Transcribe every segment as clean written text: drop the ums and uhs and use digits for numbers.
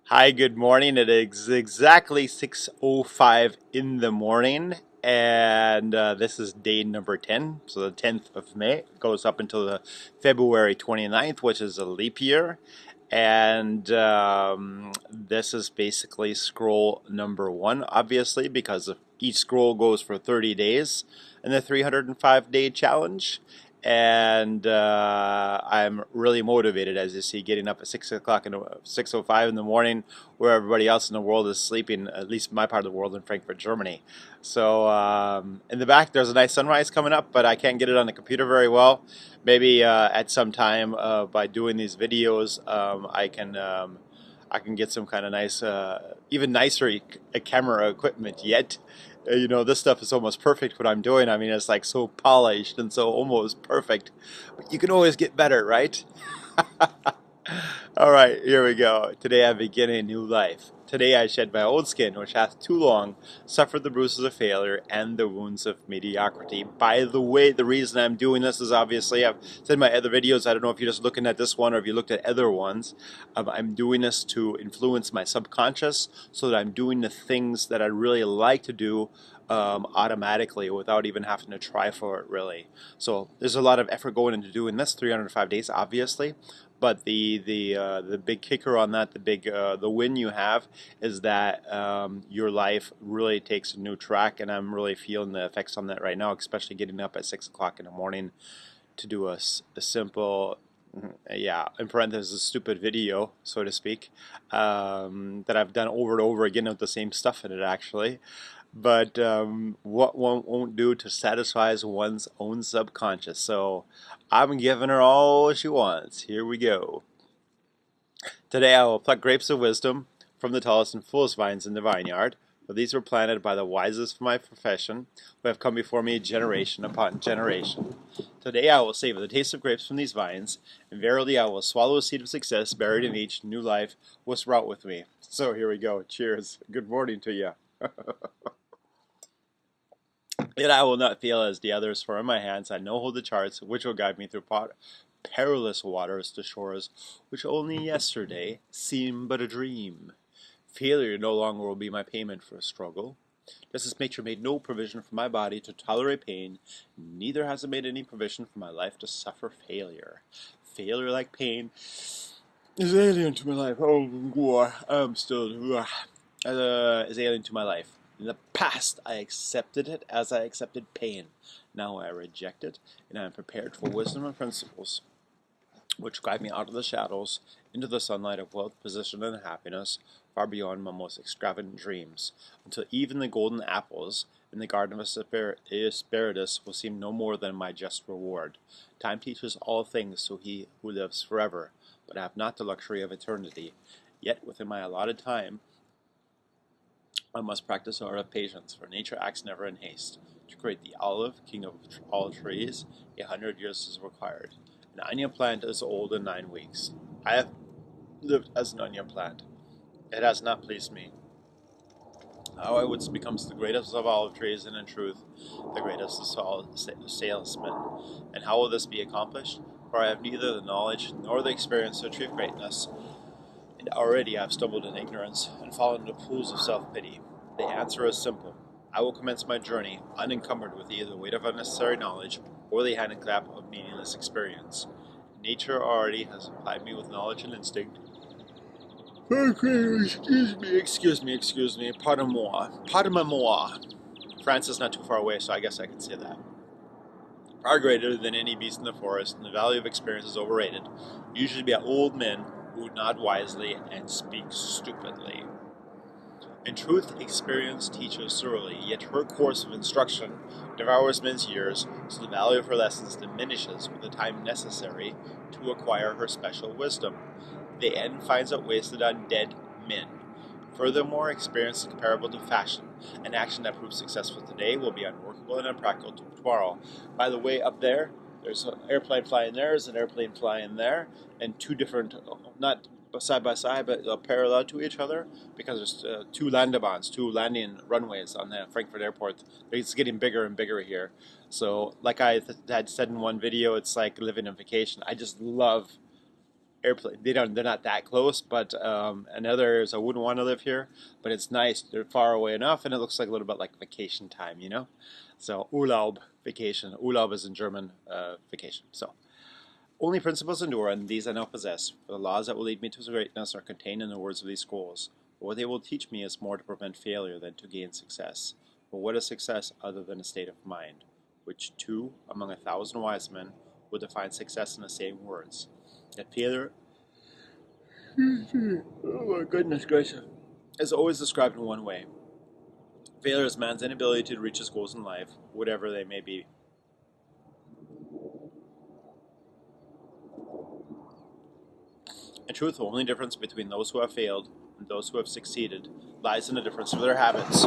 Hi, good morning. It is exactly 6:05 in the morning, and this is day number 10. So the 10th of May goes up until the February 29th, which is a leap year. And this is basically scroll number one, obviously, because each scroll goes for 30 days in the 305-day challenge. And I'm really motivated, as you see, getting up at 6 o'clock and 6:05 in the morning, where everybody else in the world is sleeping. At least my part of the world in Frankfurt, Germany. So in the back, there's a nice sunrise coming up, but I can't get it on the computer very well. Maybe at some time by doing these videos, I can get some kind of nice, even nicer camera equipment yet. This stuff is almost perfect what I'm doing. I mean, it's like so polished and so almost perfect. But you can always get better, right? All right, here we go. Today I begin a new life. Today I shed my old skin, which hath too long suffered the bruises of failure and the wounds of mediocrity. By the way, the reason I'm doing this is obviously I've said in my other videos. I don't know if you're just looking at this one or if you looked at other ones. I'm doing this to influence my subconscious so that I'm doing the things that I really like to do automatically without even having to try for it, really. So there's a lot of effort going into doing this 305 days, obviously. But the big kicker on that, the win you have, is that your life really takes a new track, and I'm really feeling the effects on that right now, especially getting up at 6 o'clock in the morning to do a simple, yeah, in parentheses, stupid video, so to speak, that I've done over and over again with the same stuff in it, actually. But what one won't do to satisfy one's own subconscious. So I'm giving her all she wants. Here we go. Today I will pluck grapes of wisdom from the tallest and fullest vines in the vineyard, for these were planted by the wisest of my profession, who have come before me generation upon generation. Today I will savor the taste of grapes from these vines, and verily I will swallow a seed of success buried in each new life was wrought with me. So here we go. Cheers. Good morning to you. Yet I will not fail as the others, for in my hands I know hold the charts which will guide me through perilous waters to shores which only yesterday seemed but a dream. Failure no longer will be my payment for a struggle. Just as nature made no provision for my body to tolerate pain, neither has it made any provision for my life to suffer failure. Failure, like pain, is alien to my life. Oh, I'm still is alien to my life. In the past, I accepted it as I accepted pain. Now I reject it, and I am prepared for wisdom and principles which guide me out of the shadows into the sunlight of wealth, position, and happiness, far beyond my most extravagant dreams, until even the golden apples in the garden of Asperitus will seem no more than my just reward. Time teaches all things to he who lives forever, but I have not the luxury of eternity. Yet within my allotted time I must practice the art of patience, for nature acts never in haste. To create the olive, king of all trees, 100 years is required. An onion plant is old in 9 weeks. I have lived as an onion plant. It has not pleased me. How I would become the greatest of olive trees, and in truth, the greatest of salesmen. And how will this be accomplished? For I have neither the knowledge nor the experience to achieve greatness, and already I have stumbled in ignorance and fallen into pools of self-pity. The answer is simple. I will commence my journey unencumbered with either the weight of unnecessary knowledge or the handicap of meaningless experience. Nature already has supplied me with knowledge and instinct. Okay, excuse me, pardon-moi. France is not too far away, so I guess I can say that. Far greater than any beast in the forest, and the value of experience is overrated, usually by old men who nod wisely and speak stupidly. In truth, experience teaches thoroughly, yet her course of instruction devours men's years, so the value of her lessons diminishes with the time necessary to acquire her special wisdom. The end finds it wasted on dead men. Furthermore, experience is comparable to fashion. An action that proves successful today will be unworkable and unpractical tomorrow. By the way, up there's an airplane flying there, there's an airplane flying there, and two different, not side by side, but parallel to each other, because there's two landebahns, two landing runways on the Frankfurt airport. It's getting bigger and bigger here. So, like I had said in one video, it's like living on vacation. I just love airplane. They're not that close, but in other areas I wouldn't want to live here. But it's nice. They're far away enough, and it looks like a little bit like vacation time, you know. So Urlaub, vacation. Urlaub is in German, vacation. So only principles endure, and these I now possess. For the laws that will lead me to greatness are contained in the words of these schools. But what they will teach me is more to prevent failure than to gain success. But what is success other than a state of mind, which two among 1,000 wise men would define success in the same words? That failure, oh my goodness gracious, is always described in one way. Failure is man's inability to reach his goals in life, whatever they may be. In truth, the only difference between those who have failed and those who have succeeded lies in the difference of their habits.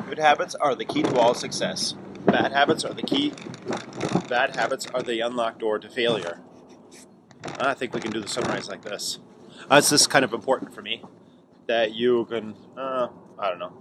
Good habits are the key to all success. Bad habits are the key. Bad habits are the unlocked door to failure. I think we can do the summarize like this. It's just kind of important for me that you can, I don't know,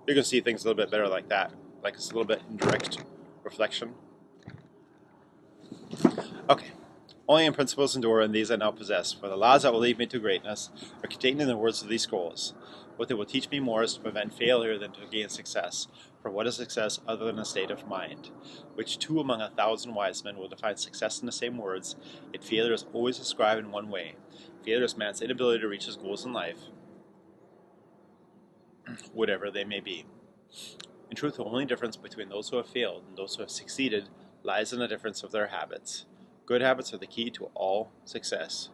you can see things a little bit better like that. Like it's a little bit indirect reflection. Okay. Only in principles endure, and these I now possess. For the laws that will lead me to greatness are contained in the words of these schools. What they will teach me more is to prevent failure than to gain success. For what is success other than a state of mind? Which two among 1,000 wise men will define success in the same words, yet failure is always described in one way. Failure is man's inability to reach his goals in life, whatever they may be. In truth, the only difference between those who have failed and those who have succeeded lies in the difference of their habits. Good habits are the key to all success.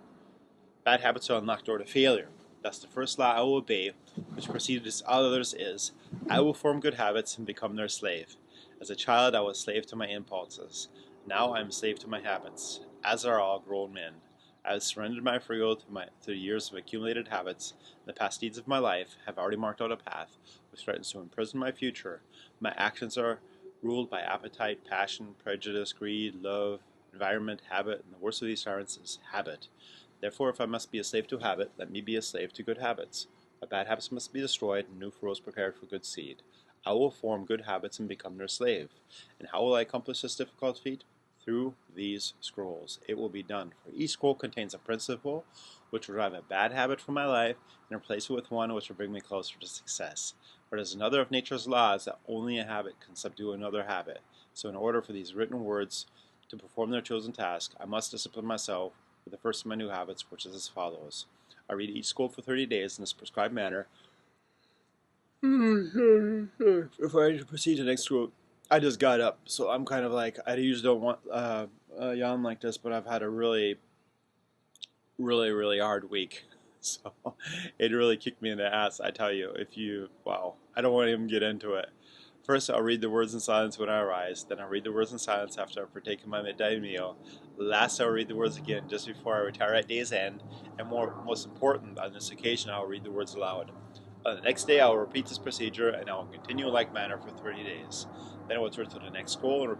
Bad habits are unlocked door to failure. Thus, the first law I will obey, which precedes others, is, I will form good habits and become their slave. As a child, I was slave to my impulses. Now I am slave to my habits, as are all grown men. I have surrendered my free will to the years of accumulated habits. The past deeds of my life have already marked out a path which threatens to imprison my future. My actions are ruled by appetite, passion, prejudice, greed, love, environment, habit, and the worst of these tyrants is habit. Therefore, if I must be a slave to habit, let me be a slave to good habits. My bad habits must be destroyed, and new furrows prepared for good seed. I will form good habits and become their slave. And how will I accomplish this difficult feat? Through these scrolls. It will be done, for each scroll contains a principle which will drive a bad habit from my life and replace it with one which will bring me closer to success. For it is another of nature's laws that only a habit can subdue another habit. So in order for these written words to perform their chosen task, I must discipline myself with the first of my new habits, which is as follows. I read each scroll for 30 days in this prescribed manner. Before I proceed to the next scroll, I just got up, so I'm kind of like, I usually don't want yawn like this, but I've had a really hard week. So it really kicked me in the ass, I tell you. Wow, I don't want to even get into it. First, I'll read the words in silence when I arise. Then I'll read the words in silence after I've partaken my midday meal. Last, I'll read the words again just before I retire at day's end. And most important, on this occasion, I'll read the words aloud. On the next day, I will repeat this procedure, and I will continue in like manner for 30 days. Then I will turn to the next scroll and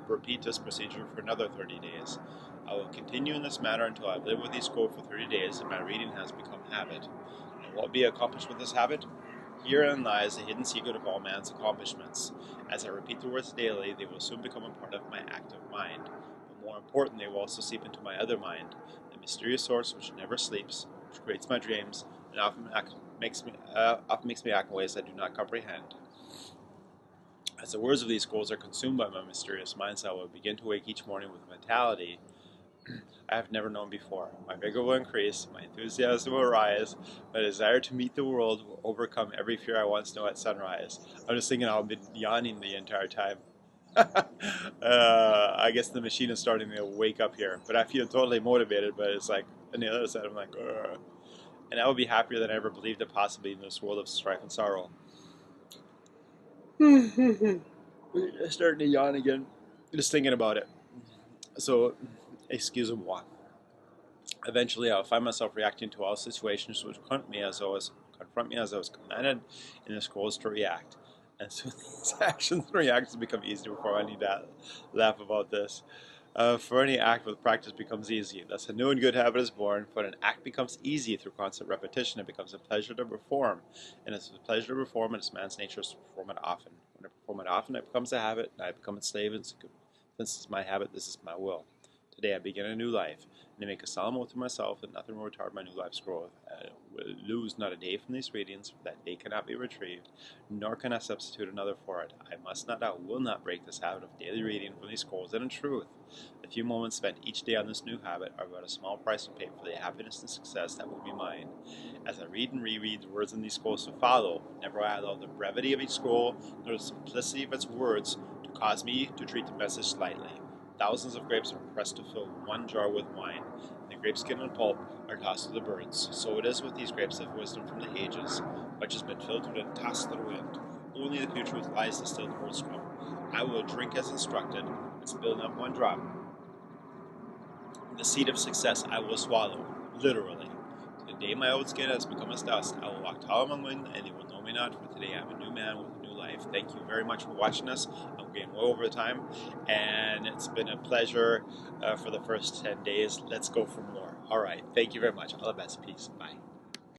repeat this procedure for another 30 days. I will continue in this manner until I've lived with each scroll for 30 days and my reading has become habit. And what will be accomplished with this habit? Herein lies the hidden secret of all man's accomplishments. As I repeat the words daily, they will soon become a part of my active mind. But more important, they will also seep into my other mind, the mysterious source which never sleeps, which creates my dreams, and often makes me act in ways I do not comprehend. As the words of these scrolls are consumed by my mysterious mind, I will begin to wake each morning with a vitality I have never known before. My vigor will increase, my enthusiasm will rise, my desire to meet the world will overcome every fear I once knew at sunrise. I'm just thinking I've been yawning the entire time. I guess the machine is starting to wake up here, but I feel totally motivated, but it's like, on the other side, I'm like, ugh. And I will be happier than I ever believed it possibly in this world of strife and sorrow. Starting to yawn again, just thinking about it. So, excusez-moi. Eventually, I'll find myself reacting to all situations which confront me as I was commanded in the scrolls to react. And soon these actions and reactions become easy before I need to laugh about this. For any act with practice becomes easy. Thus, a new and good habit is born. When an act becomes easy through constant repetition, it becomes a pleasure to perform. And it's a pleasure to perform, and it's man's nature to perform it often. When I perform it often, it becomes a habit, and I become its slave. And since it's my habit, this is my will. To Today I begin a new life, and I make a solemn oath to myself that nothing will retard my new life's growth. I will lose not a day from these readings, for that day cannot be retrieved, nor can I substitute another for it. I must not, I will not break this habit of daily reading from these scrolls, and in truth, the few moments spent each day on this new habit are but a small price to pay for the happiness and success that will be mine. As I read and reread the words in these scrolls to follow, never I allow the brevity of each scroll, nor the simplicity of its words, to cause me to treat the message lightly. Thousands of grapes are pressed to fill one jar with wine, and the grape skin and pulp are tossed to the birds. So it is with these grapes of wisdom from the ages. Much has been filtered and tossed to the wind. Only the pure truth lies distilled in words from. I will drink as instructed, and spill not one drop. The seed of success I will swallow, literally. The day my old skin has become as dust, I will walk tall among men, and they will know me not, for today I am a new man with a new life. Thank you very much for watching us. I'm getting way over time, and it's been a pleasure for the first 10 days. Let's go for more. All right. Thank you very much. All the best. Peace. Bye.